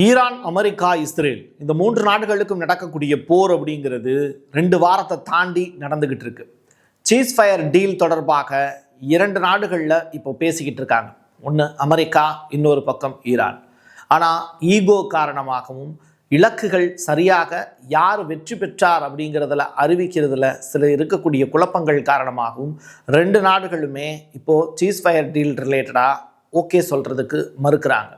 Iran, America, Israel இந்த மூன்று நாடுகளுக்கும் நடக்கக்கூடிய போர் அப்படிங்கிறது 2 வாரத்தை தாண்டி நடந்துகிட்டு இருக்கு. சீஸ் ஃபயர் டீல் தொடர்பாக 2 நாடுகளில் இப்போ பேசிக்கிட்டு இருக்காங்க. ஒன்று அமெரிக்கா, இன்னொரு பக்கம் ஈரான். ஆனால் ஈகோ காரணமாகவும் இலக்குகள் சரியாக யார் வெற்றி பெற்றார் அப்படிங்கிறதுல அறிவிக்கிறதுல சில இருக்கக்கூடிய குழப்பங்கள் காரணமாகவும் 2 நாடுகளுமே இப்போது சீஸ் ஃபயர் டீல் ரிலேட்டடாக ஓகே சொல்கிறதுக்கு மறுக்கிறாங்க.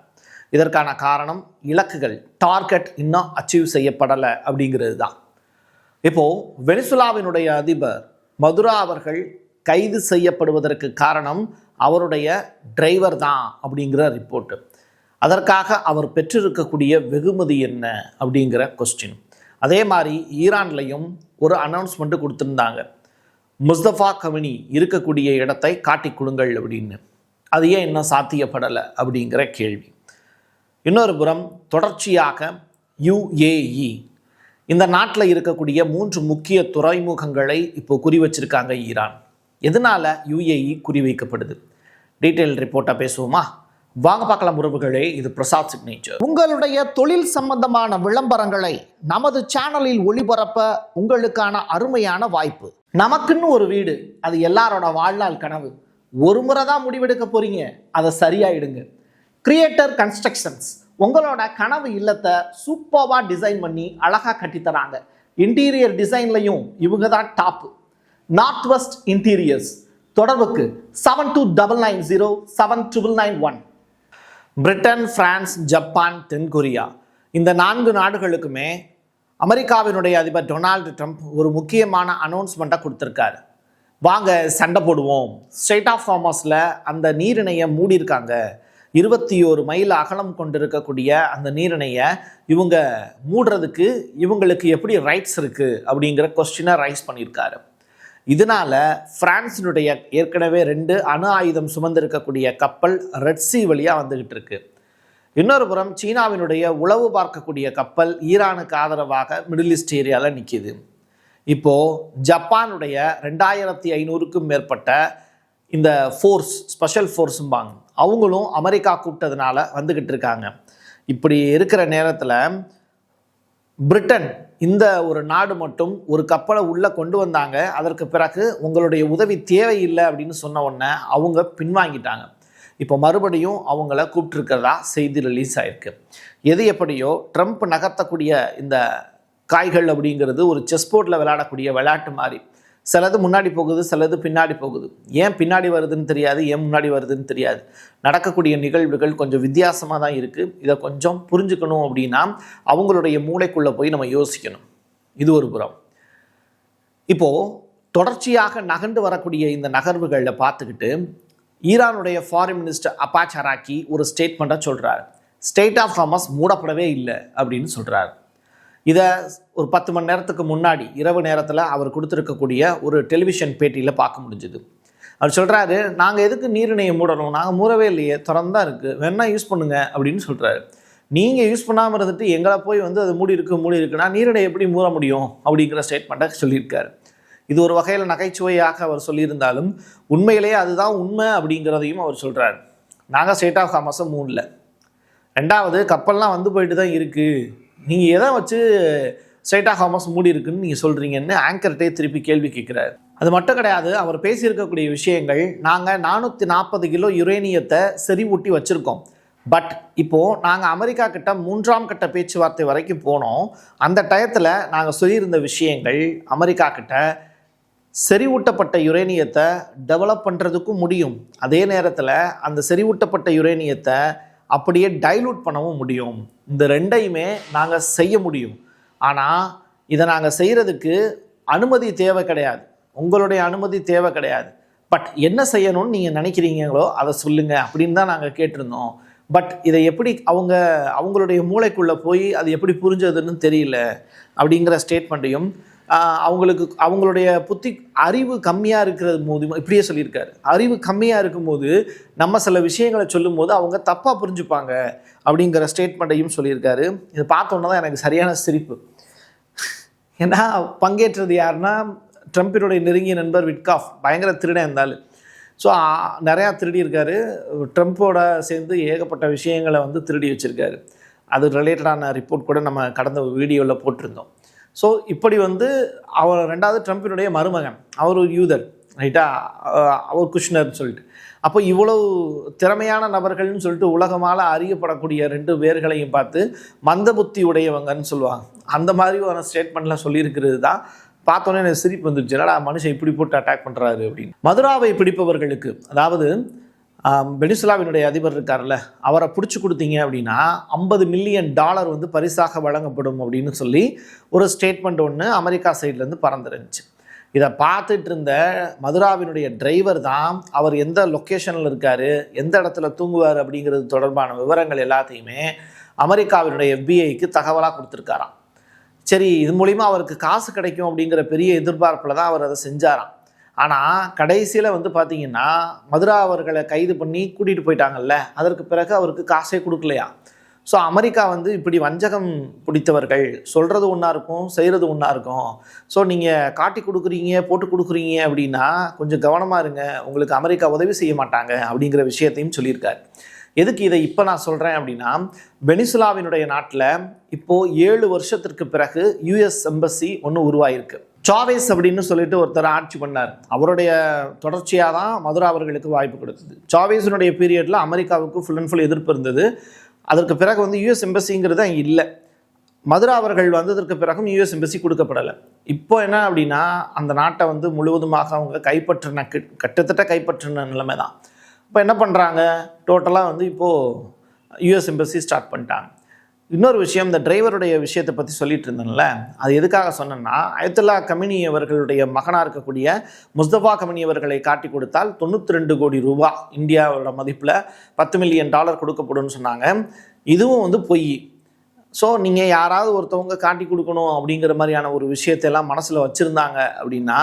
இதற்கான காரணம் இலக்குகள் டார்கெட் இன்னும் அச்சீவ் செய்யப்படலை அப்படிங்கிறது தான். இப்போது வெனிசுலாவினுடைய அதிபர் மதுரா அவர்கள் கைது செய்யப்படுவதற்கு காரணம் அவருடைய டிரைவர் தான் அப்படிங்கிற ரிப்போர்ட்டு. அதற்காக அவர் பெற்றிருக்கக்கூடிய வெகுமதி என்ன அப்படிங்கிற கொஸ்டின். அதே மாதிரி ஈரான்லையும் ஒரு அனௌன்ஸ்மெண்ட்டு கொடுத்துருந்தாங்க, முஸ்தபா கமினி இருக்கக்கூடிய இடத்தை காட்டி கொடுங்கள் அப்படின்னு. அது ஏன் இன்னும் சாத்தியப்படலை அப்படிங்கிற கேள்வி. இன்னொரு புறம் தொடர்ச்சியாக UAE இந்த நாட்டில் இருக்கக்கூடிய 3 முக்கிய துறைமுகங்களை இப்போ குறி வச்சிருக்காங்க ஈரான். எதனால UAE குறி வைக்கப்படுது? டீட்டெயில் ரிப்போர்ட்டாக பேசுவோமா? வாங்க பார்க்கலாம் உறவுகளே. இது பிரசாத் சிக்னேச்சர். உங்களுடைய தொழில் சம்பந்தமான விளம்பரங்களை நமது சேனலில் ஒளிபரப்ப உங்களுக்கான அருமையான வாய்ப்பு. நமக்குன்னு ஒரு வீடு, அது எல்லாரோட வாழ்நாள் கனவு. ஒரு முறை தான் முடிவெடுக்க போறீங்க, அதை சரியாயிடுங்க. கிரியேட்டர் கன்ஸ்ட்ரக்ஷன்ஸ் உங்களோட கனவு இல்லத்தை சூப்பராக டிசைன் பண்ணி அழகாக கட்டித்தராங்க. இன்டீரியர் டிசைன்லையும் இவங்க தான் டாப்பு. North west interiors. தொடர்புக்கு 7299079991. பிரிட்டன், பிரான்ஸ், ஜப்பான், தென்கொரியா இந்த 4 நாடுகளுக்குமே அமெரிக்காவினுடைய அதிபர் டொனால்டு ட்ரம்ப் ஒரு முக்கியமான அனௌன்ஸ்மெண்ட்டை கொடுத்துருக்காரு. வாங்க சண்டை போடுவோம். ஸ்ட்ரெய்ட் ஆஃப் ஹார்மஸில் அந்த நீரிணையை மூடியிருக்காங்க. 21 மைல் அகலம் கொண்டிருக்கக்கூடிய அந்த நீரிணையை இவங்க மூடுறதுக்கு இவங்களுக்கு எப்படி ரைட்ஸ் இருக்குது அப்படிங்கிற கொஸ்டினை ரைஸ் பண்ணியிருக்காரு. இதனால் பிரான்ஸினுடைய ஏற்கனவே 2 அணு ஆயுதம் சுமந்திருக்கக்கூடிய கப்பல் ரெட் சி வழியாக வந்துக்கிட்டு இருக்கு. இன்னொரு புறம் சீனாவினுடைய உளவு பார்க்கக்கூடிய கப்பல் ஈரானுக்கு ஆதரவாக மிடில் ஈஸ்ட் ஏரியாவில் நிற்கிது. இப்போது ஜப்பானுடைய 2500க்கும் மேற்பட்ட இந்த ஃபோர்ஸ், ஸ்பெஷல் ஃபோர்ஸும்பாங்க, அவங்களும் அமெரிக்கா கூப்பிட்டதுனால வந்துக்கிட்டு இருக்காங்க. இப்படி இருக்கிற நேரத்தில் பிரிட்டன் இந்த ஒரு நாடு மட்டும் ஒரு கப்பலை உள்ளே கொண்டு வந்தாங்க. அதற்கு பிறகு உங்களுடைய உதவி தேவையில்லை அப்படின்னு சொன்ன உடனே அவங்க பின்வாங்கிட்டாங்க. இப்போ மறுபடியும் அவங்கள கூப்பிட்டுருக்கிறதா செய்தி ரிலீஸ் ஆயிருக்கு. எது எப்படியோ ட்ரம்ப் நகர்த்தக்கூடிய இந்த காய்கள் அப்படிங்கிறது ஒரு செஸ் போர்டில் விளையாடக்கூடிய விளையாட்டு மாதிரி. சிலது முன்னாடி போகுது, சிலது பின்னாடி போகுது. ஏன் பின்னாடி வருதுன்னு தெரியாது, ஏன் முன்னாடி வருதுன்னு தெரியாது. நடக்கக்கூடிய நிகழ்வுகள் கொஞ்சம் வித்தியாசமாக தான் இருக்குது. இதை கொஞ்சம் புரிஞ்சுக்கணும் அப்படின்னா அவங்களுடைய மூளைக்குள்ளே போய் நம்ம யோசிக்கணும். இது ஒரு புறம். இப்போது தொடர்ச்சியாக நகர்ந்து வரக்கூடிய இந்த நகர்வுகளில் பார்த்துக்கிட்டு ஈரானுடைய ஃபாரின் மினிஸ்டர் அப்பாஸ் அராக்சி ஒரு ஸ்டேட்மெண்ட்டாக சொல்கிறார். ஸ்ட்ரெய்ட் ஆஃப் ஹார்மஸ் மூடப்படவே இல்லை அப்படின்னு சொல்கிறார். இதை ஒரு 10 மணி நேரத்துக்கு முன்னாடி இரவு நேரத்தில் அவர் கொடுத்துருக்கக்கூடிய ஒரு டெலிவிஷன் பேட்டியில் பார்க்க முடிஞ்சுது. அவர் சொல்கிறாரு, நாங்கள் எதுக்கு நீரிணையை மூடணும், நாங்கள் மூடவே இல்லையே, திறந்தான் இருக்குது, வேணா யூஸ் பண்ணுங்க அப்படின்னு சொல்கிறாரு. நீங்கள் யூஸ் பண்ணாமல் இருந்துட்டு எங்களை போய் அது மூடி இருக்குன்னா நீரிணை எப்படி மூட முடியும் அப்படிங்கிற ஸ்டேட்மெண்ட்டை சொல்லியிருக்காரு. இது ஒரு வகையில் நகைச்சுவையாக அவர் சொல்லியிருந்தாலும் உண்மையிலேயே அதுதான் உண்மை அப்படிங்கிறதையும் அவர் சொல்கிறார். நாங்கள் ஸ்ட்ரெய்ட் ஆஃப் ஹார்மஸை மூடல. 2வது கப்பல்லாம் போயிட்டு தான் இருக்குது, நீங்கள் எதை வச்சு ஸ்ட்ரெய்ட் ஆஃப் ஹார்மஸ் மூடி இருக்குன்னு நீங்கள் சொல்கிறீங்கன்னு ஆங்கர்கிட்டே திருப்பி கேள்வி கேட்குறாரு. அது மட்டும் கிடையாது, அவர் பேசியிருக்கக்கூடிய விஷயங்கள், நாங்கள் 440 கிலோ யுரேனியத்தை செறிவூட்டி வச்சுருக்கோம். பட் இப்போது நாங்கள் அமெரிக்கா கிட்ட 3ஆம் கட்ட பேச்சுவார்த்தை வரைக்கும் போனோம். அந்த டயத்தில் நாங்கள் சொல்லியிருந்த விஷயங்கள், அமெரிக்கா கிட்ட செறிவூட்டப்பட்ட யுரேனியத்தை டெவலப் பண்ணுறதுக்கும் முடியும், அதே நேரத்தில் அந்த செறிவூட்டப்பட்ட யுரேனியத்தை அப்படியே டைலூட் பண்ணவும் முடியும். இந்த 2ஐயுமே நாங்கள் செய்ய முடியும். ஆனால் இதை நாங்கள் செய்கிறதுக்கு அனுமதி தேவை கிடையாது, உங்களுடைய அனுமதி தேவை கிடையாது. பட் என்ன செய்யணும்னு நீங்கள் நினைக்கிறீங்களோ அதை சொல்லுங்கள் அப்படின்னு தான் நாங்கள் கேட்டிருந்தோம். பட் இதை எப்படி அவங்களுடைய மூளைக்குள்ளே போய் அது எப்படி புரிஞ்சதுன்னு தெரியல அப்படிங்கிற ஸ்டேட்மெண்ட்டையும் அவங்களுடைய அறிவு கம்மியாக இருக்கிறது போது இப்படியே சொல்லியிருக்காரு. அறிவு கம்மியாக இருக்கும்போது நம்ம சில விஷயங்களை சொல்லும்போது அவங்க தப்பாக புரிஞ்சுப்பாங்க அப்படிங்கிற ஸ்டேட்மெண்ட்டையும் சொல்லியிருக்காரு. இதை பார்த்தோன்னா தான் எனக்கு சரியான சிரிப்பு. ஏன்னா பங்கேற்றது யாருன்னா ட்ரம்பினுடைய நெருங்கிய நண்பர் விட்காஃப். பயங்கர திருடன் இருந்தாலும். ஸோ நிறையா திருடி இருக்காரு. ட்ரம்ப்போட சேர்ந்து ஏகப்பட்ட விஷயங்களை திருடி வச்சுருக்காரு. அது ரிலேட்டடான ரிப்போர்ட் கூட நம்ம கடந்த வீடியோவில் போட்டிருந்தோம். ஸோ இப்படி வந்து அவர் 2வது ட்ரம்ப்பினுடைய மருமகன், அவர் ஒரு யூதர், ரைட்டா, அவர் குஷ்னர்னு சொல்லிட்டு. அப்போ இவ்வளவு திறமையான நபர்கள்னு சொல்லிட்டு உலகமால் அறியப்படக்கூடிய 2 பேர்களையும் பார்த்து மந்த புத்தி உடையவங்கன்னு சொல்லுவாங்க. அந்த மாதிரி ஒரு ஸ்டேட்மெண்ட்லாம் சொல்லியிருக்கிறது தான் பார்த்தோன்னே எனக்கு சிரிப்பு வந்துடுச்சு. என்னடா மனுஷன் இப்படி போட்டு அட்டாக் பண்ணுறாரு அப்படின்னு. மதுராவை பிடிப்பவர்களுக்கு, அதாவது வெனிசுலாவினுடைய அதிபர் இருக்கார்ல, அவரை பிடிச்சி கொடுத்தீங்க அப்படின்னா $50 மில்லியன் வந்து பரிசாக வழங்கப்படும் அப்படின்னு சொல்லி ஒரு ஸ்டேட்மெண்ட் ஒன்று அமெரிக்கா சைட்லேருந்து பறந்துருந்துச்சு. இதை பார்த்துட்டு இருந்த மதுராவினுடைய டிரைவர் தான் அவர் எந்த லொக்கேஷனில் இருக்கார், எந்த இடத்துல தூங்குவார் அப்படிங்கிறது தொடர்பான விவரங்கள் எல்லாத்தையுமே அமெரிக்காவினுடைய FBI தகவலாக கொடுத்துருக்காராம். சரி, இது மூலிமா அவருக்கு காசு கிடைக்கும் அப்படிங்கிற பெரிய எதிர்பார்ப்பில் தான் அவர் அதை செஞ்சாராம். ஆனால் கடைசியில் வந்து பார்த்திங்கன்னா மதுரா அவர்களை கைது பண்ணி கூட்டிகிட்டு போயிட்டாங்கல்ல, அதற்கு பிறகு அவருக்கு காசே கொடுக்கலையா. ஸோ அமெரிக்கா வந்து இப்படி வஞ்சகம் பிடித்தவர்கள், சொல்கிறது ஒன்றா இருக்கும், செய்கிறது ஒன்றா இருக்கும். ஸோ நீங்கள் காட்டி கொடுக்குறீங்க, போட்டு கொடுக்குறீங்க அப்படின்னா கொஞ்சம் கவனமாக இருங்க, உங்களுக்கு அமெரிக்கா உதவி செய்ய மாட்டாங்க அப்படிங்கிற விஷயத்தையும் சொல்லியிருக்காரு. எதுக்கு இதை இப்போ நான் சொல்கிறேன் அப்படின்னா, வெனிசுலாவினுடைய நாட்டில் இப்போது 7 வருஷத்திற்கு பிறகு US எம்பசி ஒன்று உருவாயிருக்கு. சாவேஸ் அப்படின்னு சொல்லிட்டு ஒருத்தர் ஆட்சி பண்ணார். அவருடைய தொடர்ச்சியாக தான் மதுரா அவர்களுக்கு வாய்ப்பு கொடுத்தது. சாவேஸினுடைய பீரியடில் அமெரிக்காவுக்கு ஃபுல் அண்ட் ஃபுல் எதிர்ப்பு இருந்தது. அதற்கு பிறகு வந்து US எம்பசிங்கிறது அங்கே இல்லை. மதுரா அவர்கள் வந்ததற்கு பிறகும் US எம்பசி கொடுக்கப்படலை. இப்போ என்ன அப்படின்னா, அந்த நாட்டை வந்து முழுவதுமாக அவங்க கிட்டத்தட்ட கைப்பற்றின நிலைமை தான். இப்போ என்ன பண்ணுறாங்க, டோட்டலாக வந்து இப்போது US எம்பசி ஸ்டார்ட் பண்ணிட்டாங்க. இன்னொரு விஷயம், இந்த டிரைவருடைய விஷயத்தை பற்றி சொல்லிட்டு இருந்தேன்ல, அது எதுக்காக சொன்னேன்னா, அயத்துல்லா கமினி அவர்களுடைய மகனாக இருக்கக்கூடிய முஸ்தபா கமினி அவர்களை காட்டி கொடுத்தால் 92 கோடி ரூபாய் இந்தியாவோட மதிப்பில் $10 மில்லியன் கொடுக்கப்படும்னு சொன்னாங்க. இதுவும் வந்து பொய். ஸோ நீங்கள் யாராவது ஒருத்தவங்க காட்டி கொடுக்கணும் அப்படிங்கிற மாதிரியான ஒரு விஷயத்தையெல்லாம் மனசில் வச்சுருந்தாங்க அப்படின்னா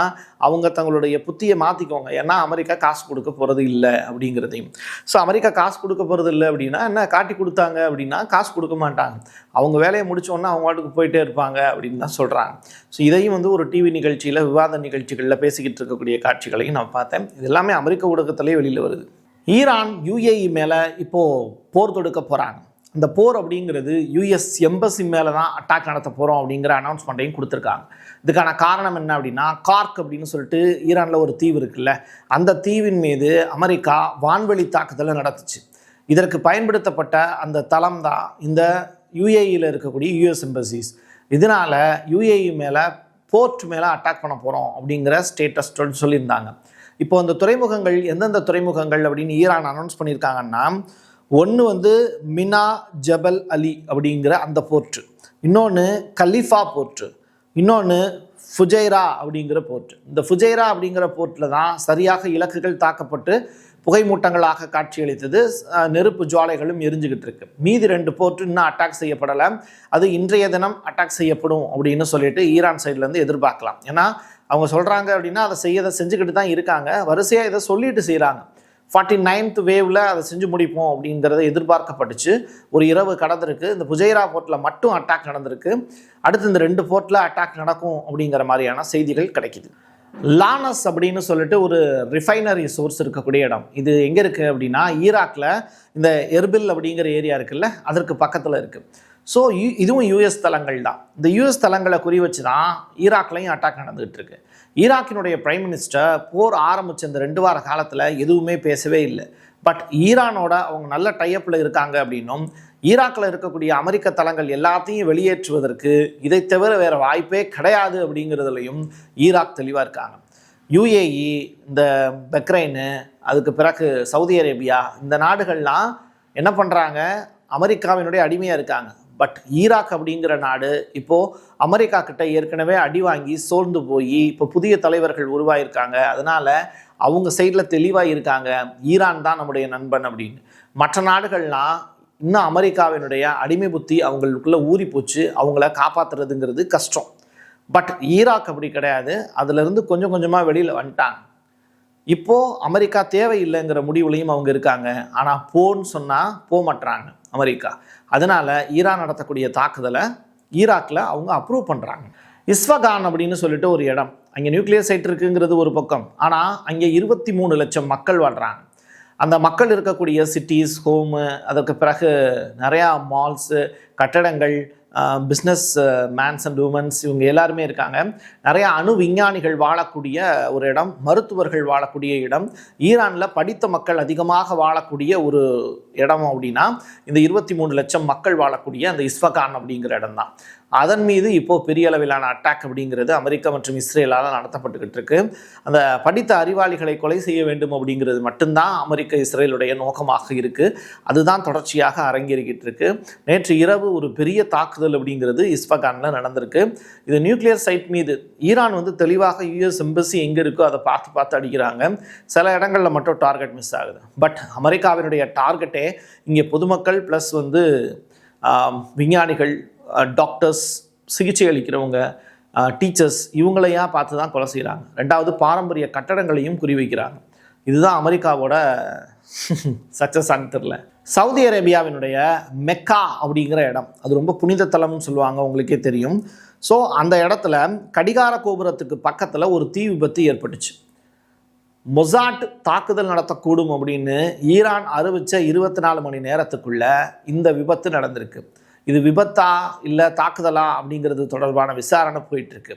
அவங்க தங்களுடைய புத்தியை மாற்றிக்கோங்க. ஏன்னா அமெரிக்கா காசு கொடுக்க போகிறது இல்லை அப்படிங்கிறதையும். ஸோ அமெரிக்கா காசு கொடுக்க போகிறது இல்லை அப்படின்னா என்ன, காட்டி கொடுத்தாங்க அப்படின்னா காசு கொடுக்க மாட்டாங்க, அவங்க வேலையை முடிச்சோன்னா அவங்க வாட்டுக்கு போயிட்டே இருப்பாங்க அப்படின்னு தான் சொல்கிறாங்க. ஸோ இதையும் வந்து ஒரு டிவி நிகழ்ச்சியில், விவாத நிகழ்ச்சிகளில் பேசிக்கிட்டு இருக்கக்கூடிய காட்சிகளையும் நான் பார்த்தேன். இது எல்லாமே அமெரிக்க ஊடகத்திலே வெளியில் வருது. ஈரான் UAE மேலே இப்போது போர் தொடுக்க போகிறாங்க. இந்த போர் அப்படிங்கிறது US எம்பசி மேலே தான் அட்டாக் நடத்த போகிறோம் அப்படிங்கிற அனௌன்ஸ்மெண்ட்டையும் கொடுத்துருக்காங்க. இதுக்கான காரணம் என்ன அப்படின்னா, கார்க் அப்படின்னு சொல்லிட்டு ஈரானில் ஒரு தீவு இருக்குல்ல, அந்த தீவின் மீது அமெரிக்கா வான்வெளி தாக்குதலை நடத்துச்சு. இதற்கு பயன்படுத்தப்பட்ட அந்த தளம் தான் இந்த UAEயில் இருக்கக்கூடிய US எம்பசிஸ். இதனால் UAE மேலே, போர்ட் மேலே அட்டாக் பண்ண போகிறோம் அப்படிங்கிற ஸ்டேட்டஸ் சொல்லியிருந்தாங்க. இப்போ அந்த துறைமுகங்கள் எந்தெந்த துறைமுகங்கள் அப்படின்னு ஈரான் அனௌன்ஸ் பண்ணியிருக்காங்கன்னா, ஒன்று வந்து மினா ஜபல் அலி அப்படிங்கிற அந்த போர்ட்டு, இன்னொன்று கலிஃபா போர்ட்டு, இன்னொன்று ஃபுஜைரா அப்படிங்கிற போர்ட்டு. இந்த ஃபுஜைரா அப்படிங்கிற போர்ட்டில் தான் சரியாக இலக்குகள் தாக்கப்பட்டு புகைமூட்டங்களாக காட்சியளித்தது, நெருப்பு ஜுவாலைகளும் எரிஞ்சுக்கிட்டு இருக்கு. மீதி 2 போர்ட்டு இன்னும் அட்டாக் செய்யப்படலை. அது இன்றைய தினம் அட்டாக் செய்யப்படும் அப்படின்னு சொல்லிட்டு ஈரான் சைட்லேருந்து எதிர்பார்க்கலாம். ஏன்னா அவங்க சொல்கிறாங்க அப்படின்னா அதை செஞ்சுக்கிட்டு தான் இருக்காங்க, வரிசையாக இதை சொல்லிட்டு செய்கிறாங்க. 49th வேவில் அதை செஞ்சு முடிப்போம் அப்படிங்கிறத எதிர்பார்க்கப்பட்டுச்சு. ஒரு இரவு கடந்திருக்கு. இந்த புஜைரா போர்ட்டில் மட்டும் அட்டாக் நடந்திருக்கு. அடுத்து இந்த 2 போர்ட்டில் அட்டாக் நடக்கும் அப்படிங்கிற மாதிரியான செய்திகள் கிடைக்கிது. லானஸ் அப்படின்னு சொல்லிட்டு ஒரு ரிஃபைனரி சோர்ஸ் இருக்கக்கூடிய இடம். இது எங்கே இருக்குது அப்படின்னா, ஈராக்கில் இந்த எர்பில் அப்படிங்கிற ஏரியா இருக்குல்ல, அதற்கு பக்கத்தில் இருக்குது. ஸோ இதுவும் US தளங்கள் தான். இந்த US தளங்களை குறி வச்சு தான் ஈராக்லையும் அட்டாக் நடந்துகிட்டு இருக்கு. ஈராக்கினுடைய பிரைம் மினிஸ்டர் போர் ஆரம்பித்த இந்த 2 வார காலத்தில் எதுவுமே பேசவே இல்லை. பட் ஈரானோட அவங்க நல்ல டைப்பில் இருக்காங்க அப்படின்னும், ஈராக்கில் இருக்கக்கூடிய அமெரிக்க தளங்கள் எல்லாத்தையும் வெளியேற்றுவதற்கு இதை தவிர வேறு வாய்ப்பே கிடையாது அப்படிங்கிறதுலையும் ஈராக் தெளிவாக இருக்காங்க. UAE, இந்த பக்ரைனு, அதுக்கு பிறகு சவுதி அரேபியா, இந்த நாடுகள்லாம் என்ன பண்ணுறாங்க, அமெரிக்காவினுடைய அடிமையாக இருக்காங்க. பட் ஈராக் அப்படிங்கிற நாடு இப்போது அமெரிக்கா கிட்ட ஏற்கனவே அடி வாங்கி சோர்ந்து போய் இப்போ புதிய தலைவர்கள் உருவாயிருக்காங்க. அதனால் அவங்க சைடில் தெளிவாக இருக்காங்க, ஈரான் தான் நம்முடைய நண்பன் அப்படின்னு. மற்ற நாடுகள்லாம் இன்னும் அமெரிக்காவினுடைய அடிமை புத்தி அவங்களுக்குள்ளே ஊறி போச்சு, அவங்கள காப்பாற்றுறதுங்கிறது கஷ்டம். பட் ஈராக் அப்படி கிடையாது, அதிலிருந்து கொஞ்சம் கொஞ்சமாக வெளியில் வந்துட்டாங்க. இப்போது அமெரிக்கா தேவையில்லைங்கிற முடிவுலையும் அவங்க இருக்காங்க. ஆனால் போன்னு சொன்னால் போக மாட்டுறாங்க அமெரிக்கா. அதனால் ஈரான் நடத்தக்கூடிய தாக்குதலை ஈராக்கில் அவங்க அப்ரூவ் பண்ணுறாங்க. இஸ்ஃபகான் அப்படின்னு சொல்லிட்டு ஒரு இடம், அங்கே நியூக்ளியர் சைட் இருக்குங்கிறது ஒரு பக்கம். ஆனால் அங்கே 23 லட்சம் மக்கள் வாழ்கிறாங்க. அந்த மக்கள் இருக்கக்கூடிய சிட்டிஸ், ஹோமு, அதற்கு பிறகு நிறையா மால்ஸு, கட்டடங்கள், பிஸ்னஸ் மேன்ஸ் அண்ட் உமன்ஸ் இவங்க எல்லாருமே இருக்காங்க. நிறையா அணு விஞ்ஞானிகள் வாழக்கூடிய ஒரு இடம், மருத்துவர்கள் வாழக்கூடிய இடம், ஈரானில் படித்த மக்கள் அதிகமாக வாழக்கூடிய ஒரு இடம் அப்படின்னா இந்த 23 லட்சம் மக்கள் வாழக்கூடிய அந்த இஸ்ஃபகான் அப்படிங்கிற இடம் தான். அதன் மீது இப்போது பெரிய அளவிலான அட்டாக் அப்படிங்கிறது அமெரிக்கா மற்றும் இஸ்ரேலால் நடத்தப்பட்டுக்கிட்டு இருக்கு. அந்த படித்த அறிவாளிகளை கொலை செய்ய வேண்டும் அப்படிங்கிறது மட்டும்தான் அமெரிக்க இஸ்ரேலுடைய நோக்கமாக இருக்குது. அதுதான் தொடர்ச்சியாக அரங்கேறிக்கிட்டு இருக்கு. நேற்று இரவு ஒரு பெரிய தாக்குதல் அப்படிங்கிறது இஸ்ஃபகானில் நடந்திருக்கு. இது நியூக்ளியர் சைட் மீது ஈரான் தெளிவாக யுஎஸ் எம்பசி எங்கே இருக்கோ அதை பார்த்து அடிக்கிறாங்க. சில இடங்களில் மட்டும் டார்கெட் மிஸ் ஆகுது. பட் அமெரிக்காவினுடைய டார்கெட்டே இங்கே பொதுமக்கள் ப்ளஸ் விஞ்ஞானிகள், டாக்டர்ஸ், சிகிச்சை அளிக்கிறவங்க, டீச்சர்ஸ் இவங்களையா பார்த்து தான் கொலை செய்கிறாங்க. ரெண்டாவது பாரம்பரிய கட்டடங்களையும் குறிவைக்கிறாங்க. இதுதான் அமெரிக்காவோட சக்ஸஸான்னு தெரில. சவுதி அரேபியாவினுடைய மெக்கா அப்படிங்கிற இடம் அது ரொம்ப புனித தலம்னு சொல்லுவாங்க, உங்களுக்கே தெரியும். ஸோ அந்த இடத்துல கடிகார கோபுரத்துக்கு பக்கத்தில் ஒரு தீ விபத்து ஏற்பட்டுச்சு. மொசாட் தாக்குதல் நடத்தக்கூடும் அப்படின்னு ஈரான் அறிவித்த 24 மணி நேரத்துக்குள்ள இந்த விபத்து நடந்திருக்கு. இது விபத்தா இல்லை தாக்குதலா அப்படிங்கிறது தொடர்பான விசாரணை போயிட்டுருக்கு.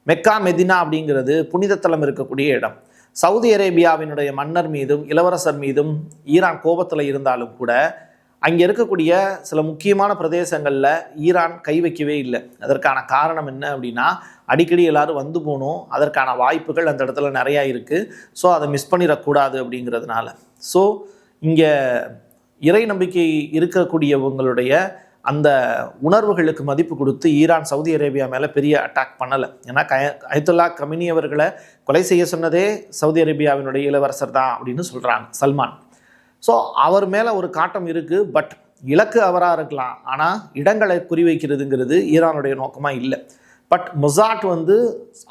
மெக்கா மெதினா அப்படிங்கிறது புனித தலம் இருக்கக்கூடிய இடம். சவுதி அரேபியாவினுடைய மன்னர் மீதும் இளவரசர் மீதும் ஈரான் கோபத்தில் இருந்தாலும் கூட அங்கே இருக்கக்கூடிய சில முக்கியமான பிரதேசங்களில் ஈரான் கை வைக்கவே இல்லை. அதற்கான காரணம் என்ன அப்படின்னா, அடிக்கடி எல்லாரும் வந்து போகணும், அதற்கான வாய்ப்புகள் அந்த இடத்துல நிறையா இருக்குது. ஸோ அதை மிஸ் பண்ணிடக்கூடாது அப்படிங்கிறதுனால. ஸோ இங்கே இறை நம்பிக்கை இருக்கக்கூடியவங்களுடைய அந்த உணர்வுகளுக்கு மதிப்பு கொடுத்து ஈரான் சவுதி அரேபியா மேலே பெரிய அட்டாக் பண்ணலை. ஏன்னா அயத்துல்லா கமினி அவர்களை கொலை செய்ய சொன்னதே சவுதி அரேபியாவினுடைய இளவரசர் தான் அப்படின்னு சொல்கிறாங்க, சல்மான். ஸோ அவர் மேலே ஒரு காட்டம் இருக்குது. பட் இலக்கு அவராக இருக்கலாம், ஆனால் இடங்களை குறிவைக்கிறதுங்கிறது ஈரானுடைய நோக்கமாக இல்லை. பட் மொசாட்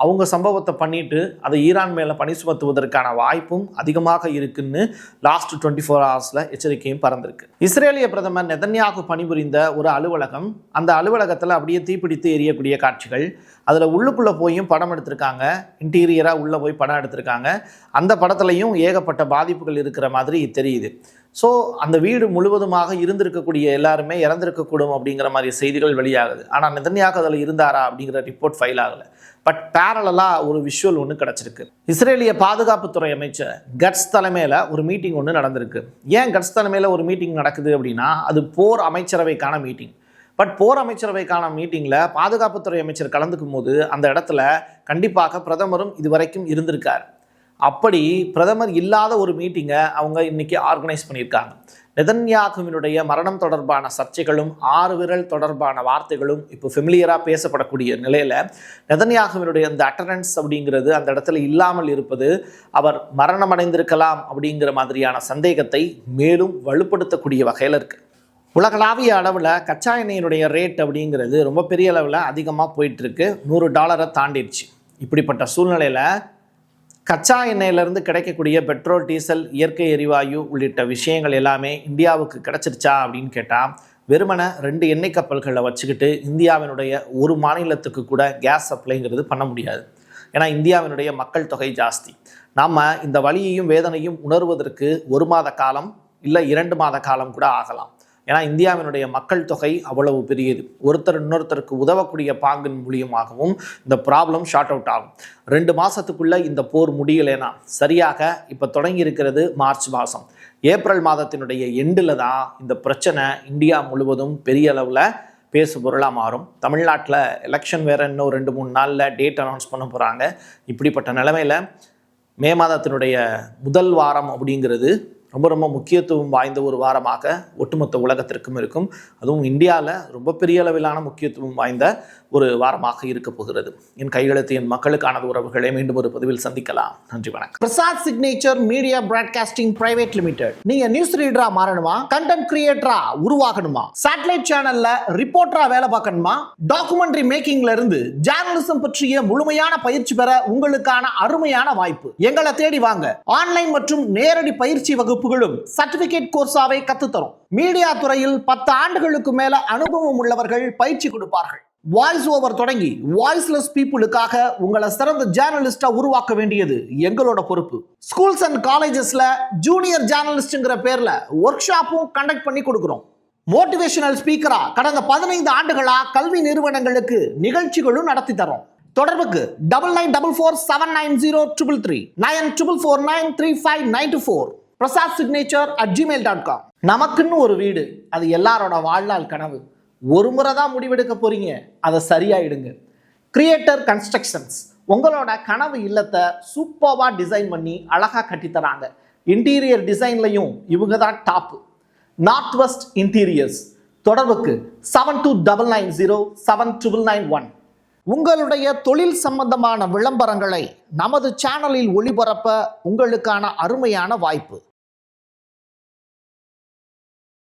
அவங்க சம்பவத்தை பண்ணிட்டு அதை ஈரான் மேலே பணி சுமத்துவதற்கான வாய்ப்பும் அதிகமாக இருக்குன்னு லாஸ்ட் 24 ஹவர்ஸில் எச்சரிக்கையும் பறந்திருக்கு. இஸ்ரேலிய பிரதமர் நெதன்யாகு பணிபுரிந்த ஒரு அலுவலகம், அந்த அலுவலகத்தில் அப்படியே தீப்பிடித்து எரியக்கூடிய காட்சிகள், அதில் உள்ளுக்குள்ளே போயும் படம் எடுத்திருக்காங்க, இன்டீரியராக உள்ளே போய் படம் எடுத்திருக்காங்க. அந்த படத்துலையும் ஏகப்பட்ட பாதிப்புகள் இருக்கிற மாதிரி தெரியுது. ஸோ அந்த வீடு முழுவதுமாக இருந்திருக்கக்கூடிய எல்லாருமே இறந்திருக்கக்கூடும் அப்படிங்கிற மாதிரி செய்திகள் வெளியாகுது. ஆனால் நெதன்யாகு அதில் இருந்தாரா அப்படிங்கிற ரிப்போர்ட் ஃபைல் ஆகலை. பட் பேரலாக ஒரு விஷுவல் ஒன்று கிடச்சிருக்கு. இஸ்ரேலிய பாதுகாப்புத்துறை அமைச்சர் கட்ஸ் தலைமையில் ஒரு மீட்டிங் ஒன்று நடந்திருக்கு. ஏன் கட்ஸ் தலைமையில் ஒரு மீட்டிங் நடக்குது அப்படின்னா, அது போர் அமைச்சரவைக்கான மீட்டிங். பட் போர் அமைச்சரவைக்கான மீட்டிங்கில் பாதுகாப்புத்துறை அமைச்சர் கலந்துக்கும் போது அந்த இடத்துல கண்டிப்பாக பிரதமரும் இதுவரைக்கும் இருந்திருக்கார். அப்படி பிரதமர் இல்லாத ஒரு மீட்டிங்கை அவங்க இன்னைக்கு ஆர்கனைஸ் பண்ணியிருக்காங்க. நெதன்யாகுவினுடைய மரணம் தொடர்பான சர்ச்சைகளும் 6 விரல் தொடர்பான வார்த்தைகளும் இப்போ ஃபெமிலியராக பேசப்படக்கூடிய நிலையில் நெதன்யாகுவினுடைய அந்த அட்டண்டன்ஸ் அப்படிங்கிறது அந்த இடத்துல இல்லாமல் இருப்பது அவர் மரணம் அடைந்திருக்கலாம் அப்படிங்கிற மாதிரியான சந்தேகத்தை மேலும் வலுப்படுத்தக்கூடிய வகையில் இருக்குது. உலகளாவிய அளவில் கச்சா எண்ணெயினுடைய ரேட் அப்படிங்கிறது ரொம்ப பெரிய அளவில் அதிகமாக போயிட்டுருக்கு. $100 தாண்டிடுச்சு. இப்படிப்பட்ட சூழ்நிலையில் கச்சா எண்ணெயிலேருந்து கிடைக்கக்கூடிய பெட்ரோல், டீசல், இயற்கை எரிவாயு உள்ளிட்ட விஷயங்கள் எல்லாமே இந்தியாவுக்கு கிடச்சிருச்சா அப்படின்னு கேட்டால், வெறுமனை 2 எண்ணெய் கப்பல்களை வச்சுக்கிட்டு இந்தியாவினுடைய ஒரு மாநிலத்துக்கு கூட கேஸ் சப்ளைங்கிறது பண்ண முடியாது. ஏன்னா இந்தியாவினுடைய மக்கள் தொகை ஜாஸ்தி. நாம் இந்த வலியையும் வேதனையும் உணர்வதற்கு 1 மாத காலம் இல்லை 2 மாத காலம் கூட ஆகலாம். ஏன்னா இந்தியாவினுடைய மக்கள் தொகை அவ்வளவு பெரியது. ஒருத்தர் இன்னொருத்தருக்கு உதவக்கூடிய பாங்கின் மூலியமாகவும் இந்த ப்ராப்ளம் ஷார்ட் அவுட் ஆகும். 2 மாதத்துக்குள்ளே இந்த போர் முடியலைன்னா, சரியாக இப்போ தொடங்கி இருக்கிறது மார்ச் மாதம், ஏப்ரல் மாதத்தினுடைய எண்டில் தான் இந்த பிரச்சனை இந்தியா முழுவதும் பெரிய அளவில் பேசு பொருளாக மாறும். தமிழ்நாட்டில் எலெக்ஷன் வேறு இன்னும் 2-3 நாளில் டேட் அனௌன்ஸ் பண்ண போகிறாங்க. இப்படிப்பட்ட நிலைமையில் மே மாதத்தினுடைய முதல் வாரம் அப்படிங்கிறது ரொம்ப ரொம்ப முக்கியத்துவம் வாய்ந்த ஒரு வாரமாக ஒட்டுமொத்த உலகத்திற்கும் இருக்கும். அதுவும் இந்தியாவில் ரொம்ப பெரிய அளவிலான முக்கியத்துவம் வாய்ந்த ஒரு வாரமாக இருக்க போகிறது. என் கையெழுத்து என் மக்களுக்கான உறவுகளை மீண்டும் ஒரு பதிவில் சந்திக்கலாம். நன்றி, வணக்கம். Prasad signature media broadcasting private limited. நீங்க நியூஸ் ரீடரா மாறணுமா, கண்டென்ட் கிரியேட்டரா உருவாகணுமா, சேட்டலைட் சேனல்ல ரிப்போர்ட்டரா வேலை பார்க்கணுமா, டாக்குமெண்ட்ரி மேக்கிங்ல இருந்து ஜேர்னலிசம் பற்றிய முழுமையான பயிற்சி பெற உங்களுக்கான அருமையான வாய்ப்பு. எங்களை தேடி வாங்க. ஆன்லைன் மற்றும் நேரடி பயிற்சி வகுப்புகளும் சர்டிபிகேட் கோர்ஸாவை கத்துத்தரும். மீடியா துறையில் 10 ஆண்டுகளுக்கு மேல அனுபவம் உள்ளவர்கள் பயிற்சி கொடுப்பார்கள். வாய்ஸ் ஓவர் தொடங்கி வாய்ஸ்லெஸ் பீப்புளுக்காக உங்களை சிறந்த ஜேர்னலிஸ்டா உருவாக்க வேண்டியது எங்களோட பொறுப்பு. ஸ்கூல்ஸ் அண்ட் காலேஜஸ்ல ஜூனியர் ஜேர்னலிஸ்ட்ங்கிற பேர்ல ஒர்க் ஷாப்பும் கண்டக்ட் பண்ணி கொடுக்கிறோம். மோட்டிவேஷனல் ஸ்பீக்கரா கடந்த 15 ஆண்டுகளா கல்வி நிறுவனங்களுக்கு நிகழ்ச்சிகளும் நடத்தி தரோம். தொடர்புக்கு 9944790333 94493594 prasadsignature@gmail.com. நமக்குன்னு ஒரு வீடு, அது எல்லாரோட வாழ்நாள் கனவு. ஒரு முறை தான் முடிவெடுக்க போறீங்க, அதை சரியாயிடுங்க. கிரியேட்டர் கன்ஸ்ட்ரக்ஷன்ஸ் உங்களோட கனவு இல்லத்தை சூப்பர்வா டிசைன் பண்ணி அழகா கட்டித்தராங்க. இன்டீரியர் டிசைன்லையும் இவங்க தான் டாப். North west interiors. தொடர்புக்கு 7299079991. உங்களுடைய தொழில் சம்பந்தமான விளம்பரங்களை நமது சேனலில் ஒளிபரப்ப உங்களுக்கான அருமையான வாய்ப்பு.